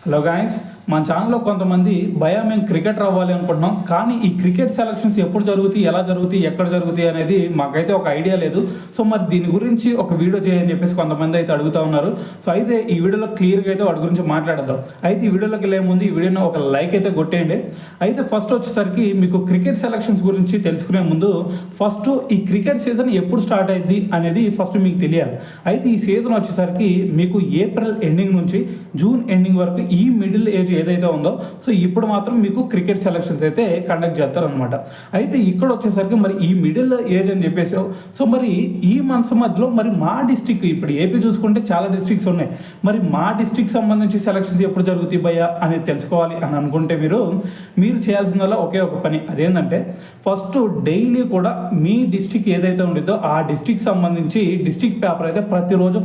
Hello guys, మన ఛానల్లో కొంతమంది మేము క్రికెటర్ అవ్వాలి అనుకుంటున్నాం, కానీ ఈ క్రికెట్ సెలక్షన్స్ ఎప్పుడు జరుగుతాయి, ఎలా జరుగుతాయి, ఎక్కడ జరుగుతాయి అనేది మాకైతే ఒక ఐడియా లేదు. సో మరి దీని గురించి ఒక వీడియో చేయని చెప్పేసి కొంతమంది అయితే అడుగుతూ ఉన్నారు. సో అయితే ఈ వీడియోలో క్లియర్గా అయితే వాటి గురించి మాట్లాడదాం. అయితే ఈ వీడియోలోకి వెళ్ళే ముందు ఈ వీడియోని ఒక లైక్ అయితే కొట్టేయండి. అయితే ఫస్ట్ వచ్చేసరికి మీకు క్రికెట్ సెలక్షన్స్ గురించి తెలుసుకునే ముందు ఫస్ట్ ఈ క్రికెట్ సీజన్ ఎప్పుడు స్టార్ట్ అయింది అనేది ఫస్ట్ మీకు తెలియాలి. అయితే ఈ సీజన్ వచ్చేసరికి మీకు ఏప్రిల్ ఎండింగ్ నుంచి జూన్ ఎండింగ్ వరకు ఈ మిడిల్ ఏజ్ ఏదైతే ఉందో సో ఇప్పుడు మాత్రం మీకు క్రికెట్ సెలక్షన్స్ అయితే కండక్ట్ చేస్తారనమాట. అయితే ఇక్కడ వచ్చేసరికి మరి ఈ మిడిల్ ఏజ్ అని చెప్పేసి సో మరి ఈ మంత్స్ మధ్యలో మరి మా డిస్టిక్ ఇప్పుడు ఏపీ చూసుకుంటే చాలా డిస్ట్రిక్ట్స్ ఉన్నాయి. మరి మా డిస్టిక్ సంబంధించి సెలక్షన్స్ ఎప్పుడు జరుగుతాయి భయ్యా అనేది తెలుసుకోవాలి అని అనుకుంటే మీరు చేయాల్సిందల్లా ఒకే ఒక పని, అదేంటంటే ఫస్ట్ డైలీ కూడా మీ డిస్టిక్ ఏదైతే ఉండిద్దో ఆ డిస్టిక్ సంబంధించి డిస్టిక్ పేపర్ అయితే ప్రతిరోజు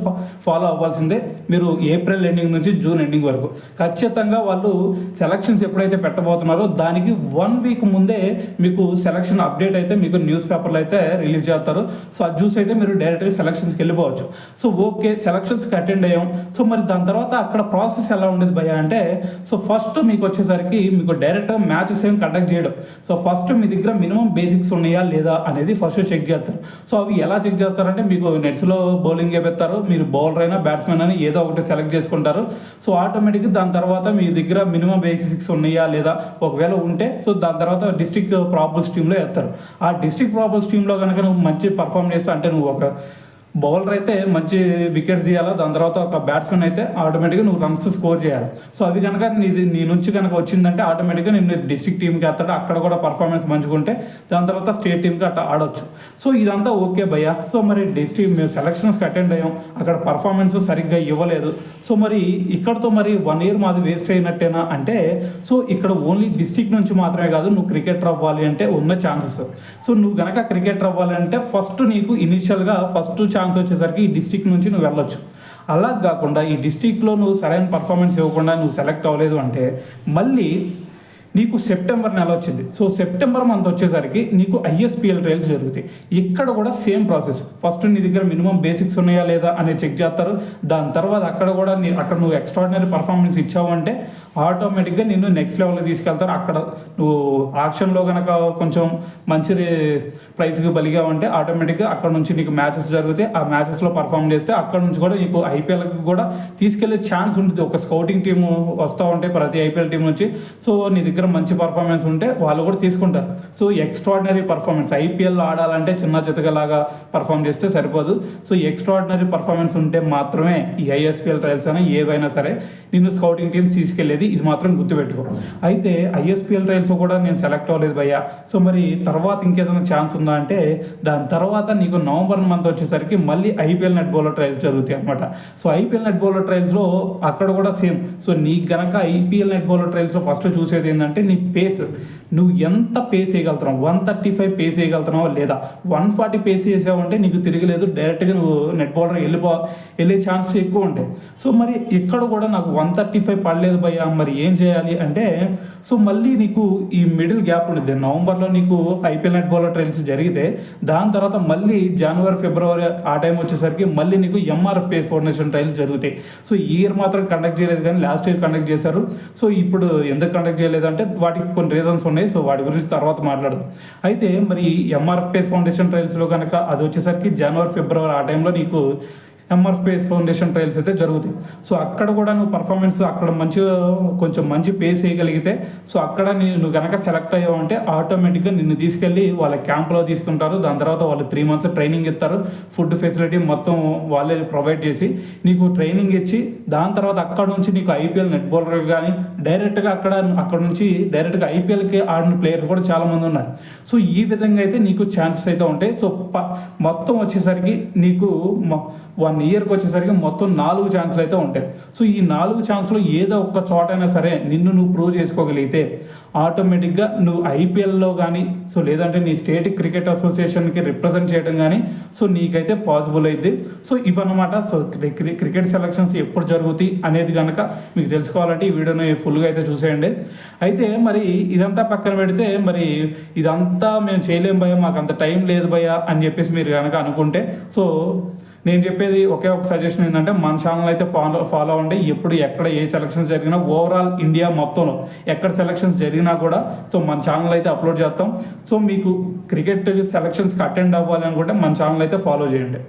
ఫాలో అవ్వాల్సిందే. మీరు ఏప్రిల్ ఎండింగ్ నుంచి జూన్ ఎండింగ్ వరకు ఖచ్చితంగా వాళ్ళు సెలక్షన్స్ ఎప్పుడైతే పెట్టబోతున్నారో దానికి 1 వీక్ ముందే మీకు సెలక్షన్ అప్డేట్ అయితే మీకు న్యూస్ పేపర్లో అయితే రిలీజ్ చేస్తారు. సో అది చూసి అయితే మీరు డైరెక్ట్గా సెలక్షన్స్కి వెళ్ళిపోవచ్చు. సో ఓకే, సెలక్షన్స్కి అటెండ్ అయ్యాం. సో మరి దాని తర్వాత అక్కడ ప్రాసెస్ ఎలా ఉండేది భయ్యా అంటే సో ఫస్ట్ మీకు వచ్చేసరికి మీకు డైరెక్ట్గా మ్యాచెస్ ఏం కండక్ట్ చేయడం. సో ఫస్ట్ మీ దగ్గర మినిమం బేసిక్స్ ఉన్నాయా లేదా అనేది ఫస్ట్ చెక్ చేస్తారు. సో అవి ఎలా చెక్ చేస్తారంటే మీకు నెట్స్లో బౌలింగ్ పెడతారు, మీరు బౌలర్ అయినా బ్యాట్స్మెన్ అని ఏదో ఒకటి సెలెక్ట్ చేసుకుంటారు. సో ఆటోమేటిక్గా దాని తర్వాత మీ దగ్గర మినిమం బేసిక్స్ ఉన్నాయా లేదా ఒకవేళ ఉంటే సో దాని తర్వాత డిస్ట్రిక్ట్ ప్రాబల్స్ టీంలో వేస్తారు. ఆ డిస్ట్రిక్ట్ ప్రాబల్స్ టీంలో కనుక నువ్వు మంచి పర్ఫామ్ చేస్తా అంటే నువ్వు ఒక బౌలర్ అయితే మంచి వికెట్స్ తీయాలి, దాని తర్వాత ఒక బ్యాట్స్మెన్ అయితే ఆటోమేటిక్గా నువ్వు రన్స్ స్కోర్ చేయాలి. సో అవి కనుక నీ నుంచి కనుక వచ్చిందంటే ఆటోమేటిక్గా నేను డిస్ట్రిక్ట్ టీంకి వేస్తాడు, అక్కడ కూడా పర్ఫార్మెన్స్ మంచిగా ఉంటే దాని తర్వాత స్టేట్ టీంకి అట్లా ఆడొచ్చు. సో ఇదంతా ఓకే భయ్యా. సో మరి డిస్ట్రిక్ట్ మేము సెలక్షన్స్కి అటెండ్ అయ్యాం, అక్కడ పర్ఫార్మెన్స్ సరిగ్గా ఇవ్వలేదు. సో మరి ఇక్కడతో మరి 1 ఇయర్ మాది వేస్ట్ అయినట్టేనా అంటే సో ఇక్కడ ఓన్లీ డిస్ట్రిక్ట్ నుంచి మాత్రమే కాదు, నువ్వు క్రికెటర్ అవ్వాలి అంటే ఉన్న ఛాన్సెస్. సో నువ్వు కనుక క్రికెటర్ అవ్వాలి అంటే ఫస్ట్ నీకు ఇనిషియల్గా ఫస్ట్ ఛాన్స్ వచ్చేసరికి ఈ డిస్ట్రిక్ట్ నుంచి నువ్వు వెళ్ళొచ్చు. అలా కాకుండా ఈ డిస్ట్రిక్ట్లో నువ్వు సరైన పర్ఫార్మెన్స్ ఇవ్వకుండా నువ్వు సెలెక్ట్ అవ్వలేదు అంటే మళ్ళీ నీకు సెప్టెంబర్ నెల వచ్చింది. సో సెప్టెంబర్ మంత్ వచ్చేసరికి నీకు ఐఎస్పిఎల్ ట్రయల్స్ జరుగుతాయి. ఇక్కడ కూడా సేమ్ ప్రాసెస్, ఫస్ట్ నీ దగ్గర మినిమం బేసిక్స్ ఉన్నాయా లేదా అనేది చెక్ చేస్తారు. దాని తర్వాత అక్కడ కూడా అక్కడ నువ్వు ఎక్స్ట్రాడినరీ పర్ఫార్మెన్స్ ఇచ్చావు అంటే ఆటోమేటిక్గా నిన్ను నెక్స్ట్ లెవెల్లో తీసుకెళ్తారు. అక్కడ నువ్వు ఆక్షన్లో కనుక కొంచెం మంచి ప్రైస్కి బలిగావంటే ఆటోమేటిక్గా అక్కడ నుంచి నీకు మ్యాచెస్ జరుగుతాయి. ఆ మ్యాచెస్లో పర్ఫామ్ చేస్తే అక్కడ నుంచి కూడా నీకు ఐపీఎల్కి కూడా తీసుకెళ్లే ఛాన్స్ ఉంటుంది. ఒక స్కౌటింగ్ టీము వస్తూ ఉంటాయి ప్రతి ఐపీఎల్ టీం నుంచి. సో నీ దగ్గర మంచి పర్ఫార్మెన్స్ ఉంటే వాళ్ళు కూడా తీసుకుంటారు. సో ఎక్స్ట్రాడినరీ పర్ఫార్మెన్స్ ఐపీఎల్లో ఆడాలంటే చిన్న చితకలాగా పర్ఫామ్ చేస్తే సరిపోదు. సో ఎక్స్ట్రాడినరీ పర్ఫార్మెన్స్ ఉంటే మాత్రమే ఈ ఐఎస్పిఎల్ ట్రయల్స్ అయినా ఏవైనా సరే నిన్ను స్కౌటింగ్ టీమ్స్ తీసుకెళ్ళేది. ఇది మాత్రం గుర్తుపెట్టుకో. అయితే ఐఎస్పిఎల్ ట్రయల్స్ కూడా నేను సెలెక్ట్ అవ్వలేదు భయ్యా. సో మరి తర్వాత ఇంకేదైనా ఛాన్స్ ఉందా అంటే దాని తర్వాత నీకు నవంబర్ మంత్ వచ్చేసరికి మళ్ళీ ఐపీఎల్ నెట్ బౌలర్ ట్రయల్స్ జరుగుతాయి అనమాట. సో ఐపీఎల్ నెట్ బౌలర్ ట్రయల్స్లో అక్కడ కూడా సేమ్. సో నీకు గనక ఐపీఎల్ నెట్ బౌలర్ ట్రయల్స్లో ఫస్ట్ చూసేది ఏంటంటే నీ పేస్, నువ్వు ఎంత పేస్ వేయగలుగుతున్నావు, 135 పేస్ వేయగలుగుతున్నావా లేదా. 140 పేస్ వేసావంటే నీకు తిరగలేదు, డైరెక్ట్గా నువ్వు నెట్ బౌలర్ వెళ్ళే ఛాన్స్ ఎక్కువ ఉంటాయి. సో మరి ఇక్కడ కూడా నాకు 135 పడలేదు భయ్యా, మరి ఏం చేయాలి అంటే సో మళ్ళీ నీకు ఈ మిడిల్ గ్యాప్ ఉంటుంది. నవంబర్లో నీకు ఐపీఎల్ నెట్ బౌలర్ ట్రయల్స్ జరిగితే దాని తర్వాత మళ్ళీ జనవరి ఫిబ్రవరి ఆ టైం వచ్చేసరికి మళ్ళీ నీకు ఎంఆర్ఎఫ్ పేస్ ఫౌండేషన్ ట్రయల్స్ జరుగుతాయి. సో ఈ ఇయర్ మాత్రం కండక్ట్ చేయలేదు, కానీ లాస్ట్ ఇయర్ కండక్ట్ చేశారు. సో ఇప్పుడు ఎందుకు కండక్ట్ చేయలేదంటే వాటికి కొన్ని రీజన్స్ ఉన్నాయి. సో వాటి గురించి తర్వాత మాట్లాడదాం. అయితే మరి ఎంఆర్ఎఫ్ పేస్ ఫౌండేషన్ ట్రయల్స్లో కనుక అది వచ్చేసరికి జనవరి ఫిబ్రవరి ఆ టైంలో నీకు ఎంఆర్ఎఫ్ పేస్ ఫౌండేషన్ ట్రయల్స్ అయితే జరుగుతాయి. సో అక్కడ కూడా నువ్వు పర్ఫార్మెన్స్ అక్కడ కొంచెం మంచి పేస్ వేయగలిగితే సో అక్కడ నువ్వు కనుక సెలెక్ట్ అయ్యావు అంటే ఆటోమేటిక్గా నిన్ను తీసుకెళ్ళి వాళ్ళ క్యాంప్లో తీసుకుంటారు. దాని తర్వాత వాళ్ళు 3 months ట్రైనింగ్ ఇస్తారు. ఫుడ్ ఫెసిలిటీ మొత్తం వాళ్ళే ప్రొవైడ్ చేసి నీకు ట్రైనింగ్ ఇచ్చి దాని తర్వాత అక్కడ నుంచి నీకు ఐపీఎల్ నెట్ బౌలర్ కానీ డైరెక్ట్గా అక్కడ నుంచి డైరెక్ట్గా ఐపీఎల్కి ఆడిన ప్లేయర్స్ కూడా చాలామంది ఉన్నారు. సో ఈ విధంగా అయితే నీకు ఛాన్సెస్ అయితే ఉంటాయి. సో మొత్తం వచ్చేసరికి నీకు 1 ఇయర్కి వచ్చేసరికి మొత్తం 4 ఛాన్సులు అయితే ఉంటాయి. సో ఈ 4 ఛాన్స్లో ఏదో ఒక్క చోటైనా సరే నిన్ను నువ్వు ప్రూవ్ చేసుకోగలిగితే ఆటోమేటిక్గా నువ్వు ఐపీఎల్లో కానీ సో లేదంటే నీ స్టేట్ క్రికెట్ అసోసియేషన్కి రిప్రజెంట్ చేయడం కానీ సో నీకైతే పాసిబుల్ అయింది. సో ఇవన్నమాట. సో క్రికెట్ సెలక్షన్స్ ఎప్పుడు జరుగుతాయి అనేది కనుక మీకు తెలుసుకోవాలంటే ఈ వీడియోని ఫుల్గా అయితే చూసేయండి. అయితే మరి ఇదంతా పక్కన పెడితే మరి ఇదంతా మేము చేయలేం భయ్యా, మాకు అంత టైం లేదు భయ్యా అని చెప్పేసి మీరు కనుక అనుకుంటే సో నేను చెప్పేది ఒకే ఒక సజెషన్ ఏంటంటే మన ఛానల్ అయితే ఫాలో అవ్వండి. ఎప్పుడు ఎక్కడ ఏ సెలక్షన్స్ జరిగినా ఓవరాల్ ఇండియా మొత్తంలో ఎక్కడ సెలక్షన్స్ జరిగినా కూడా సో మన ఛానల్ అయితే అప్లోడ్ చేస్తాం. సో మీకు క్రికెట్ సెలక్షన్స్కి అటెండ్ అవ్వాలి అనుకుంటే మన ఛానల్ అయితే ఫాలో చేయండి.